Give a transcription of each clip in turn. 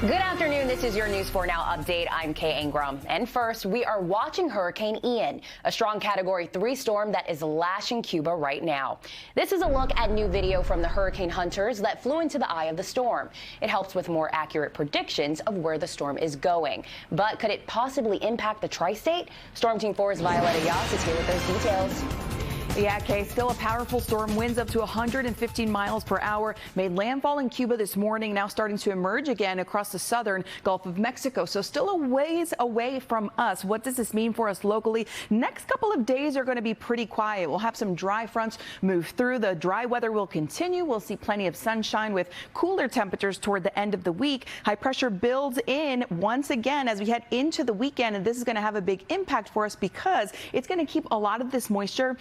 Good afternoon. This is your News 4 Now update. I'm Kay Angrum. And first, we are watching Hurricane Ian, a strong Category 3 storm that is lashing Cuba right now. This is a look at new video from the hurricane hunters that flew into the eye of the storm. It helps with more accurate predictions of where the storm is going. But could it possibly impact the tri-state? Storm Team 4's Violetta Yas is here with those details. Yeah, Kay, still a powerful storm. Winds up to 115 miles per hour. Made landfall in Cuba this morning, now starting to emerge again across the southern Gulf of Mexico. So still a ways away from us. What does this mean for us locally? Next couple of days are going to be pretty quiet. We'll have some dry fronts move through. The dry weather will continue. We'll see plenty of sunshine with cooler temperatures toward the end of the week. High pressure builds in once again as we head into the weekend. And this is going to have a big impact for us because it's going to keep a lot of this moisture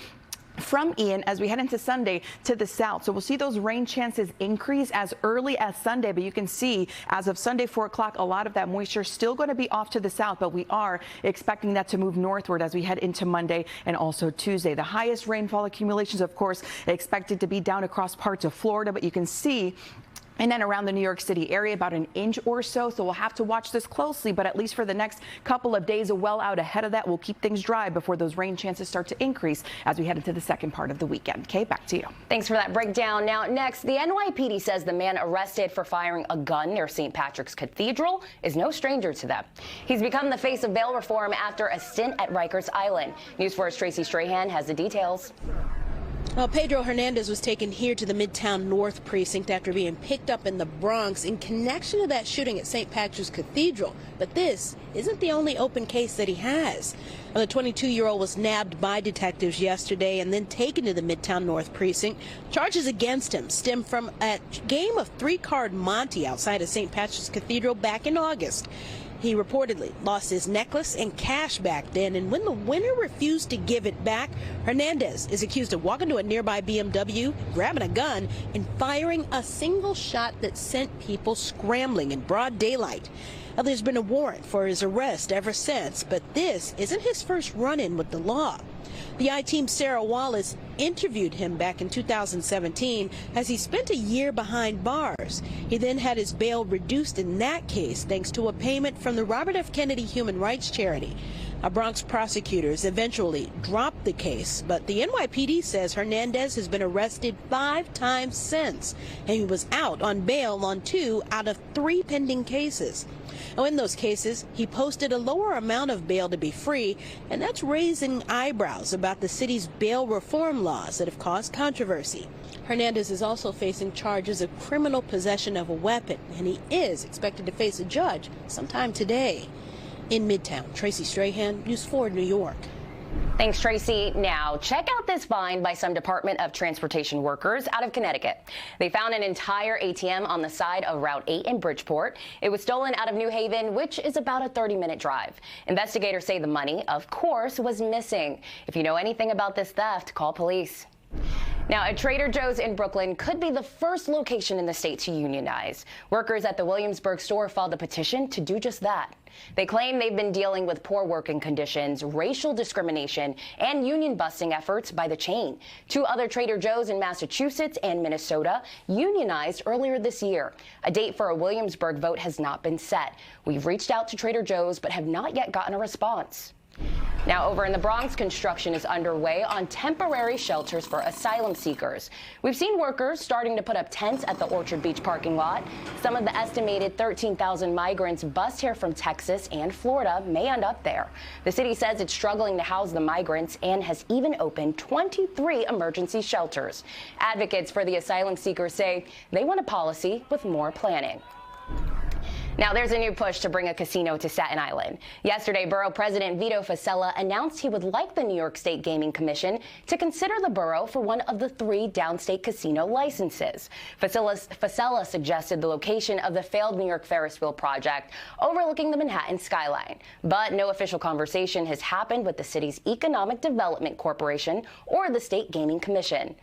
from Ian as we head into Sunday to the south. So we'll see those rain chances increase as early as Sunday. But you can see as of Sunday 4 o'clock, a lot of that moisture still going to be off to the south. But we are expecting that to move northward as we head into Monday and also Tuesday. The highest rainfall accumulations, of course, expected to be down across parts of Florida. But you can see and then around the New York City area, about an inch or so. So we'll have to watch this closely. But at least for the next couple of days, well out ahead of that, we'll keep things dry before those rain chances start to increase as we head into the second part of the weekend. Kay, back to you. Thanks for that breakdown. Now, next, the NYPD says the man arrested for firing a gun near St. Patrick's Cathedral is no stranger to them. He's become the face of bail reform after a stint at Rikers Island. News 4's Tracy Strahan has the details. Well, Pedro Hernandez was taken here to the Midtown North precinct after being picked up in the Bronx in connection to that shooting at St. Patrick's Cathedral. But this isn't the only open case that he has. Well, the 22-year-old was nabbed by detectives yesterday and then taken to the Midtown North precinct. Charges against him stem from a game of three-card Monte outside of St. Patrick's Cathedral back in August. He reportedly lost his necklace and cash back then, and when the winner refused to give it back, Hernandez is accused of walking to a nearby BMW, grabbing a gun, and firing a single shot that sent people scrambling in broad daylight. Now, there's been a warrant for his arrest ever since, but this isn't his first run-in with the law. The I-Team's Sarah Wallace interviewed him back in 2017 as he spent a year behind bars. He then had his bail reduced in that case thanks to a payment from the Robert F. Kennedy Human Rights Charity. Bronx prosecutors eventually dropped the case, but the NYPD says Hernandez has been arrested 5 times since, and he was out on bail on 2 out of 3 pending cases. Now, in those cases, he posted a lower amount of bail to be free, and that's raising eyebrows about the city's bail reform laws that have caused controversy. Hernandez is also facing charges of criminal possession of a weapon, and he is expected to face a judge sometime today. In Midtown, Tracy Strahan, News 4 New York. Thanks, Tracy. Now, check out this find by some Department of Transportation workers out of Connecticut. They found an entire ATM on the side of Route 8 in Bridgeport. It was stolen out of New Haven, which is about a 30-minute drive. Investigators say the money, of course, was missing. If you know anything about this theft, call police. Now, a Trader Joe's in Brooklyn could be the first location in the state to unionize. Workers at the Williamsburg store filed a petition to do just that. They claim they've been dealing with poor working conditions, racial discrimination, and union busting efforts by the chain. 2 other Trader Joe's in Massachusetts and Minnesota unionized earlier this year. A date for a Williamsburg vote has not been set. We've reached out to Trader Joe's but have not yet gotten a response. Now, over in the Bronx, construction is underway on temporary shelters for asylum seekers. We've seen workers starting to put up tents at the Orchard Beach parking lot. Some of the estimated 13,000 migrants bussed here from Texas and Florida may end up there. The city says it's struggling to house the migrants and has even opened 23 emergency shelters. Advocates for the asylum seekers say they want a policy with more planning. Now, there's a new push to bring a casino to Staten Island. Yesterday, Borough President Vito Fossella announced he would like the New York State Gaming Commission to consider the borough for one of the 3 downstate casino licenses. Fossella suggested the location of the failed New York Ferris wheel project overlooking the Manhattan skyline. But no official conversation has happened with the city's Economic Development Corporation or the State Gaming Commission.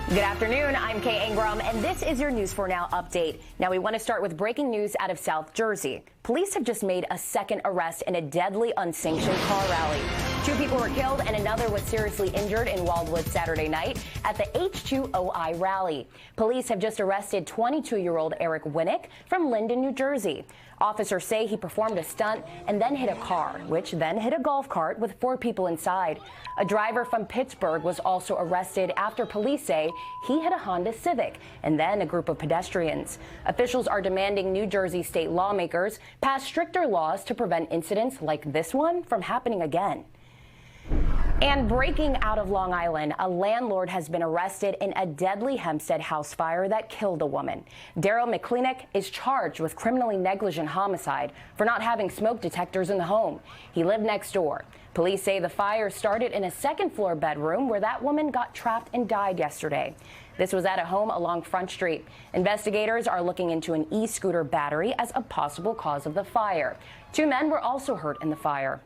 Good afternoon, I'm Kay Angrum, and this is your News 4 Now update. Now, we want to start with breaking news out of South Jersey. Police have just made a second arrest in a deadly unsanctioned car rally. 2 people were killed and another was seriously injured in Wildwood Saturday night at the H2OI rally. Police have just arrested 22-year-old Eric Winnick from Linden, New Jersey. Officers say he performed a stunt and then hit a car, which then hit a golf cart with 4 people inside. A driver from Pittsburgh was also arrested after police say he hit a Honda Civic and then a group of pedestrians. Officials are demanding New Jersey state lawmakers pass stricter laws to prevent incidents like this one from happening again. And breaking out of Long Island, a landlord has been arrested in a deadly Hempstead house fire that killed a woman. Daryl McClinick is charged with criminally negligent homicide for not having smoke detectors in the home. He lived next door. Police say the fire started in a second-floor bedroom where that woman got trapped and died yesterday. This was at a home along Front Street. Investigators are looking into an e-scooter battery as a possible cause of the fire. 2 men were also hurt in the fire.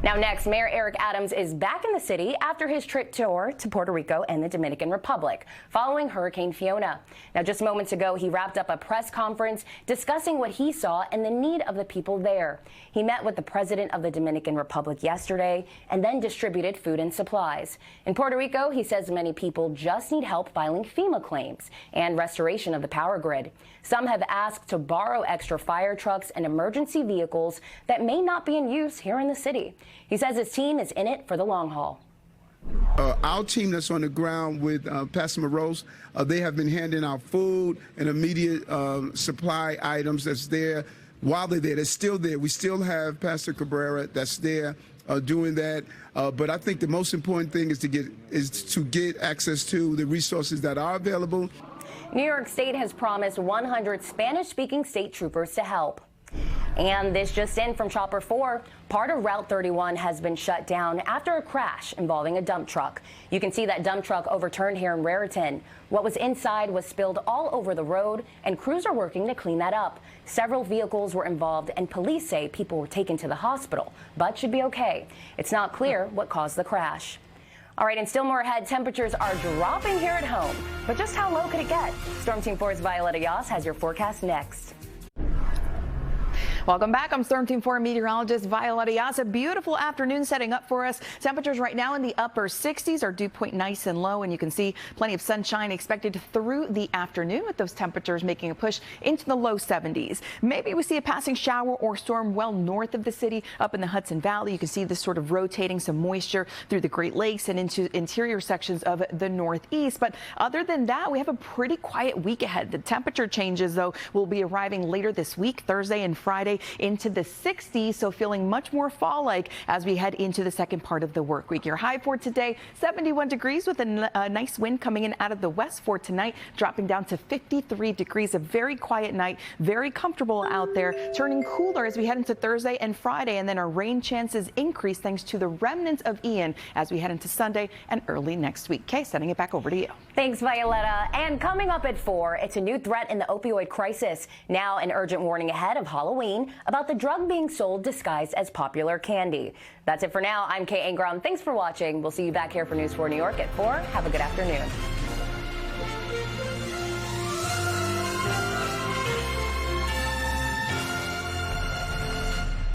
Now next, Mayor Eric Adams is back in the city after his trip tour to Puerto Rico and the Dominican Republic following Hurricane Fiona. Now just moments ago, he wrapped up a press conference discussing what he saw and the need of the people there. He met with the president of the Dominican Republic yesterday and then distributed food and supplies. In Puerto Rico, he says many people just need help filing FEMA claims and restoration of the power grid. Some have asked to borrow extra fire trucks and emergency vehicles that may not be in use here in the city. He says his team is in it for the long haul. Our team that's on the ground with Pastor Morose, they have been handing out food and immediate supply items that's there while they're there. They're still there. We still have Pastor Cabrera that's there doing that. But I think the most important thing is to get access to the resources that are available. New York State has promised 100 Spanish-speaking state troopers to help. And this just in from Chopper 4, part of Route 31 has been shut down after a crash involving a dump truck. You can see that dump truck overturned here in Raritan. What was inside was spilled all over the road, and crews are working to clean that up. Several vehicles were involved, and police say people were taken to the hospital, but should be okay. It's not clear what caused the crash. All right, and still more ahead, temperatures are dropping here at home. But just how low could it get? Storm Team 4's Violetta Yas has your forecast next. Welcome back. I'm Storm Team 4 meteorologist Violetta Yas. A beautiful afternoon setting up for us. Temperatures right now in the upper 60s. Our dew point nice and low, and you can see plenty of sunshine expected through the afternoon with those temperatures making a push into the low 70s. Maybe we see a passing shower or storm well north of the city up in the Hudson Valley. You can see this sort of rotating some moisture through the Great Lakes and into interior sections of the Northeast. But other than that, we have a pretty quiet week ahead. The temperature changes, though, will be arriving later this week, Thursday and Friday, into the 60s, so feeling much more fall-like as we head into the second part of the work week. Your high for today, 71 degrees with a nice wind coming in out of the west. For tonight, dropping down to 53 degrees. A very quiet night, very comfortable out there, turning cooler as we head into Thursday and Friday, and then our rain chances increase thanks to the remnants of Ian as we head into Sunday and early next week. Kay, sending it back over to you. Thanks, Violetta. And coming up at 4, it's a new threat in the opioid crisis. Now an urgent warning ahead of Halloween about the drug being sold disguised as popular candy. That's it for now. I'm Kay Angrum. Thanks for watching. We'll see you back here for News 4 New York at 4. Have a good afternoon.